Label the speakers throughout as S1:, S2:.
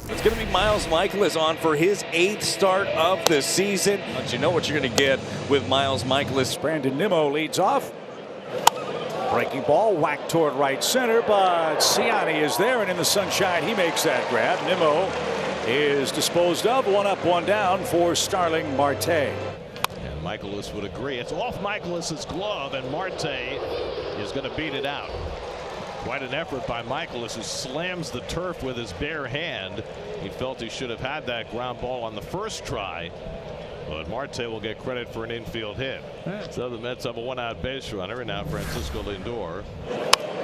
S1: It's going to be Miles Michaelis on for his 8th start of the season. But you know what you're going to get with Miles Michaelis.
S2: Brandon Nimmo leads off. Breaking ball whacked toward right center, but Ciani is there, and in the sunshine he makes that grab. Nimmo is disposed of. One up, one down for Starling Marte.
S3: And Michaelis would agree. It's off Michaelis's glove, and Marte is going to beat it out. Quite an effort by Michaelis, who slams the turf with his bare hand. He felt he should have had that ground ball on the first try, but Marte will get credit for an infield hit. So the Mets have a one-out base runner, and now Francisco Lindor.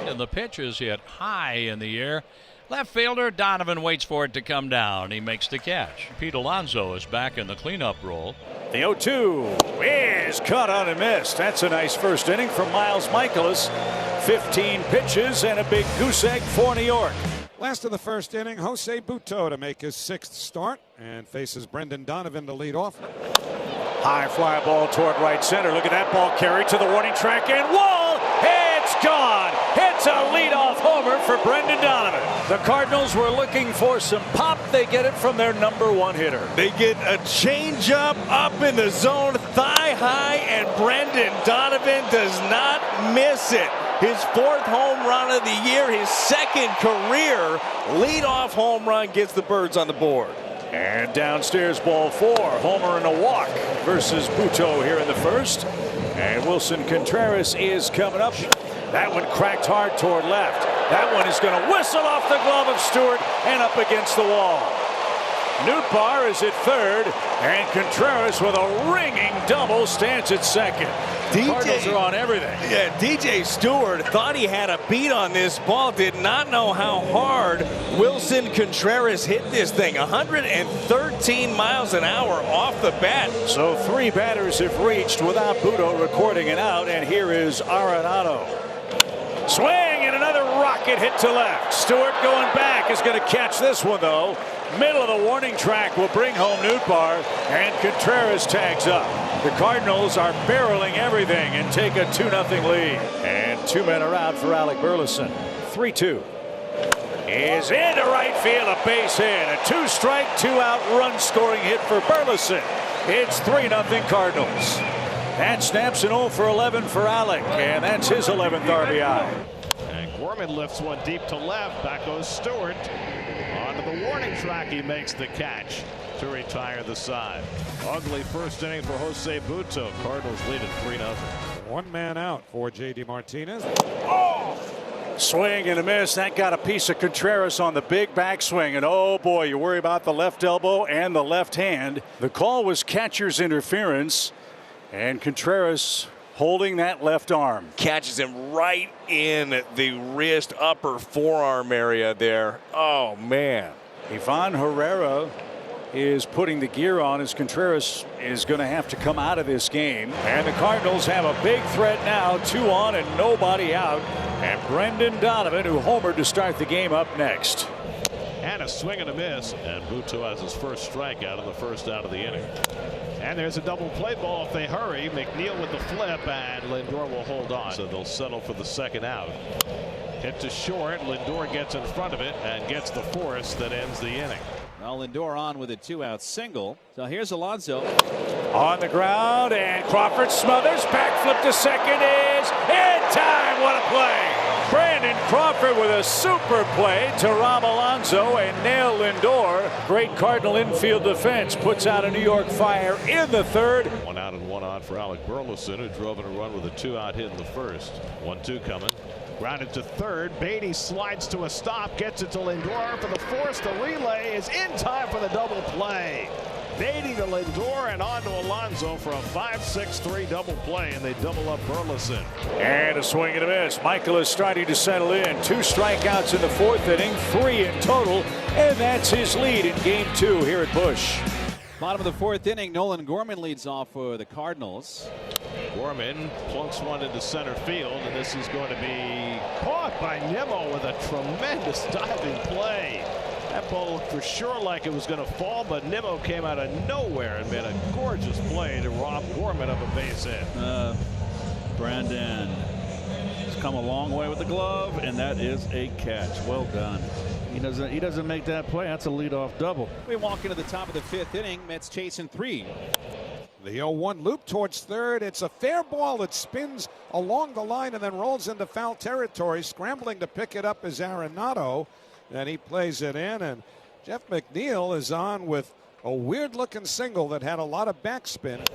S4: And the pitch is hit high in the air. Left fielder Donovan waits for it to come down. He makes the catch. Pete Alonso is back in the cleanup role.
S2: The 0-2 is caught on and missed. That's a nice first inning from Miles Michaelis. 15 pitches and a big goose egg for New York.
S5: Last of the first inning, Jose Butto to make his 6th start and faces Brendan Donovan to lead off.
S2: High fly ball toward right center. Look at that ball carried to the warning track and wall. It's gone. It's a leadoff homer for Brendan Donovan. The Cardinals were looking for some pop. They get it from their #1 hitter.
S1: They get a changeup up in the zone, thigh high, and Brendan Donovan does not miss it. His 4th home run of the year, his 2nd career leadoff home run gets the Birds on the board.
S2: And downstairs ball 4. Homer and a walk versus Butto here in the first. And Wilson Contreras is coming up. That one cracked hard toward left. That one is going to whistle off the glove of Stewart and up against the wall. Nootbaar is at 3rd, and Contreras with a ringing double stands at 2nd. Cardinals are on everything.
S1: Yeah, DJ Stewart thought he had a beat on this ball, did not know how hard Wilson Contreras hit this thing. 113 miles an hour off the bat.
S2: So 3 batters have reached without Butto recording an out, and here is Arenado. Swing and another rocket hit to left. Stewart going back is going to catch this one, though. Middle of the warning track will bring home Nootbaar, and Contreras tags up. The Cardinals are barreling everything and take a 2-0 lead. And 2 men are out for Alec Burleson. 3-2. Is into right field, a base hit. A 2-strike, 2-out run scoring hit for Burleson. It's 3-0 Cardinals. That snaps an 0 for 11 for Alec, and that's his 11th RBI.
S3: And Gorman lifts one deep to left. Back goes Stewart. Onto the warning track, he makes the catch to retire the side. Ugly first inning for Jose Butto. Cardinals lead at 3-0.
S5: 1 man out for J.D. Martinez.
S2: Oh! Swing and a miss. That got a piece of Contreras on the big backswing. And oh boy, you worry about the left elbow and the left hand. The call was catcher's interference. And Contreras holding that left arm.
S1: Catches him right in the wrist, upper forearm area there. Oh, man.
S2: Ivan Herrera is putting the gear on as Contreras is going to have to come out of this game. And the Cardinals have a big threat now. 2 on and nobody out. And Brendan Donovan, who homered to start the game, up next.
S3: And a swing and a miss. And Butto has his first strikeout in the first out of the inning. And there's a double play ball if they hurry. McNeil with the flip, and Lindor will hold on. So they'll settle for the 2nd out. Hit to short. Lindor gets in front of it and gets the force that ends the inning.
S6: Well, Lindor on with a 2-out single. So here's Alonso.
S2: On the ground, and Crawford smothers. Backflip to second is in time. What a play. Brandon Crawford with a super play to Rob Alonso and nail Lindor. Great Cardinal infield defense puts out a New York Fire in the 3rd.
S3: 1 out and 1 on for Alec Burleson, who drove in a run with a 2-out hit in the first. 1-2 coming. Grounded to 3rd. Beatty slides to a stop, gets it to Lindor for the force. The relay is in time for the double play. Beatty to Lindor and on to Alonso for a 5-6-3 double play, and they double up Burleson.
S2: And a swing and a miss. Michael is starting to settle in. 2 strikeouts in the 4th inning, 3 in total, and that's his lead in Game 2 here at Busch.
S6: Bottom of the 4th inning, Nolan Gorman leads off for the Cardinals.
S3: Gorman plunks one into center field, and this is going to be caught by Nimmo with a tremendous diving play. That ball looked for sure like it was going to fall, but Nimmo came out of nowhere and made a gorgeous play to rob Gorman of a base hit.
S7: Brandon has come a long way with the glove, and that is a catch. Well done. He doesn't make that play. That's a leadoff double.
S6: We walk into the top of the 5th inning. Mets chasing 3.
S5: The 0-1 loop towards third. It's a fair ball that spins along the line and then rolls into foul territory. Scrambling to pick it up is Arenado, and he plays it in. And Jeff McNeil is on with a weird-looking single that had a lot of backspin.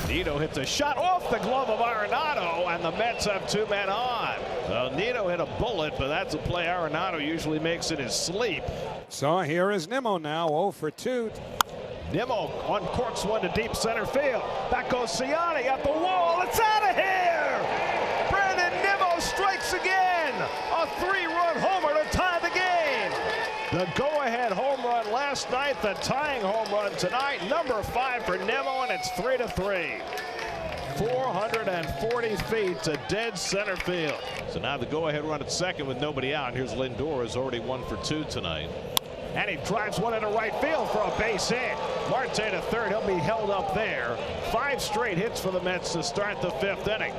S3: Nito hits a shot off the glove of Arenado, and the Mets have 2 men on. So Nito hit a bullet, but that's a play Arenado usually makes in his sleep.
S5: So here is Nimmo now, 0 for 2.
S3: Nimmo uncorks one to deep center field. Back goes Ciani at the wall. It's out of here! Brandon Nimmo strikes again. A 3-run homer to tie the game. The go-ahead home run last night, the tying home run tonight. Number 5 for Nimmo, and it's 3-3. 440 feet to dead center field. So now the go-ahead run at second with nobody out. Here's Lindor, who's already 1 for 2 tonight. And he drives one into right field for a base hit. Marte to third. He'll be held up there. 5 straight hits for the Mets to start the 5th inning.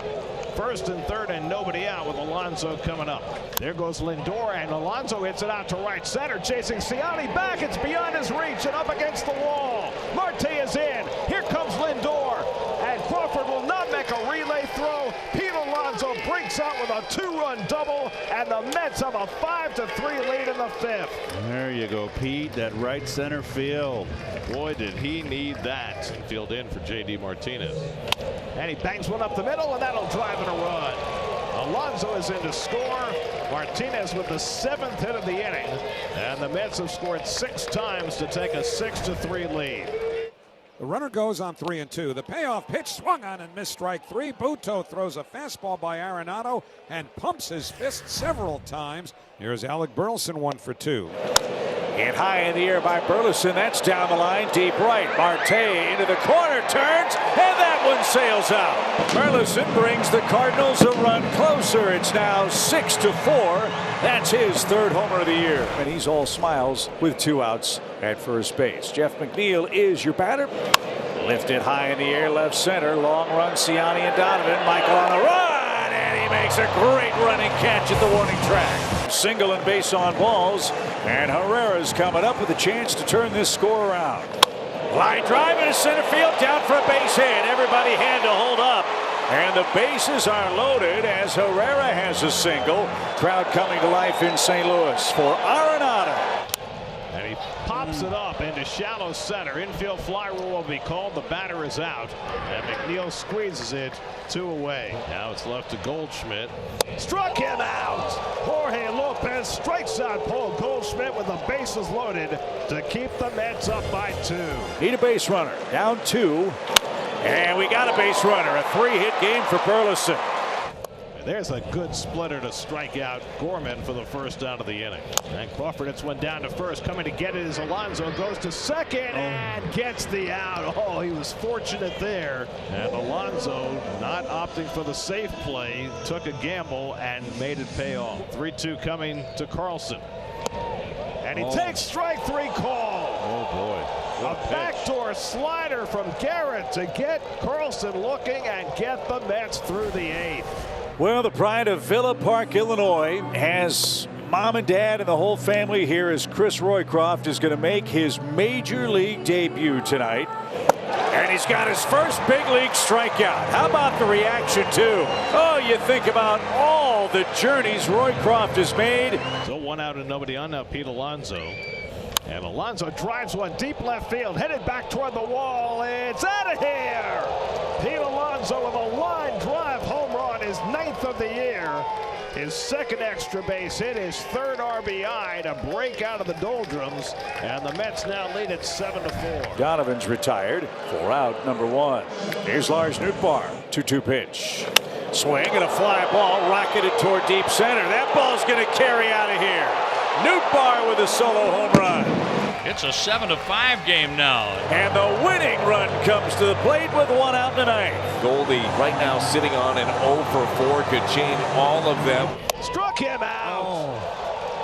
S3: First and third and nobody out with Alonso coming up. There goes Lindor, and Alonso hits it out to right center, chasing Ciani back. It's beyond his reach and up against the wall. Marte is in. Here comes Lindor, and Crawford will not make a relay throw. Pete Alonso breaks out with a 2-run double, and the Mets have a 5-3 lead in the 5th.
S7: There you go, Pete. That right center field.
S3: Boy, did he need that. Field in for J.D. Martinez. And he bangs one up the middle, and that'll drive in a run. Alonso is in to score. Martinez with the 7th hit of the inning. And the Mets have scored 6 times to take a 6-3 lead.
S5: The runner goes on 3-2. The payoff pitch swung on and missed strike 3. Buto throws a fastball by Arenado and pumps his fist several times. Here's Alec Burleson, 1 for 2.
S2: Hit high in the air by Burleson. That's down the line, deep right. Marte into the corner, turns, and that one sails out. Burleson brings the Cardinals a run closer. It's now 6-4. That's his 3rd homer of the year. And he's all smiles with 2 outs at first base. Jeff McNeil is your batter. Lifted high in the air, left center. Long run, Ciani and Donovan. Michael on the run, and he makes a great running catch at the warning track. Single and base on balls, and Herrera's coming up with a chance to turn this score around. Line drive into center field, down for a base hit. Everybody had to hold up, and the bases are loaded as Herrera has a single. Crowd coming to life in St. Louis for Arenado.
S3: And he pops it up into shallow center. Infield fly rule will be called. The batter is out, and McNeil squeezes it 2 away. Now it's left to Goldschmidt. Struck him out. Jorge Lopez strikes out Paul Goldschmidt with the bases loaded to keep the Mets up by 2.
S2: Need a base runner. Down 2. And we got a base runner. A 3-hit game for Burleson.
S3: There's a good splitter to strike out Gorman for the first out of the inning. And Crawford hits one down to first. Coming to get it is Alonso. Goes to second and gets the out. Oh, he was fortunate there. And Alonso, not opting for the safe play, took a gamble and made it pay off. 3-2 coming to Carlson. And he takes strike 3 call.
S7: Oh, boy.
S3: A backdoor slider from Garrett to get Carlson looking and get the Mets through the 8th.
S2: Well, the pride of Villa Park, Illinois, has mom and dad and the whole family here as Chris Roycroft is going to make his major league debut tonight. And he's got his first big league strikeout. How about the reaction, too? Oh, you think about all the journeys Roycroft has made.
S3: So 1 out and nobody on now, Pete Alonso. And Alonso drives one deep left field, headed back toward the wall. It's out of here. Pete Alonso with a line drive home run, his 9th of the year. His 2nd extra base hit, his 3rd RBI to break out of the doldrums. And the Mets now lead it 7-4.
S2: Donovan's retired. 4 out, number 1. Here's Lars Nootbaar. 2-2 pitch. Swing and a fly ball rocketed toward deep center. That ball's going to carry out of here. Nootbaar with a solo home run.
S4: It's a 7-5 game now.
S2: And the winning run comes to the plate with 1 out in the 9th.
S1: Goldie right now sitting on an 0 for 4, could change all of them.
S3: Struck him out.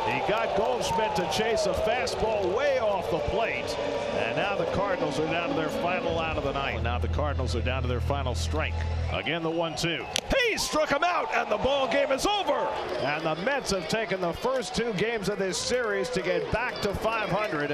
S3: He He got Goldschmidt to chase a fastball way off the plate. And now the Cardinals are down to their final out of the night. Now the Cardinals are down to their final strike. Again, the 1-2. He struck him out, and the ball game is over. And the Mets have taken the first 2 games of this series to get back to 500.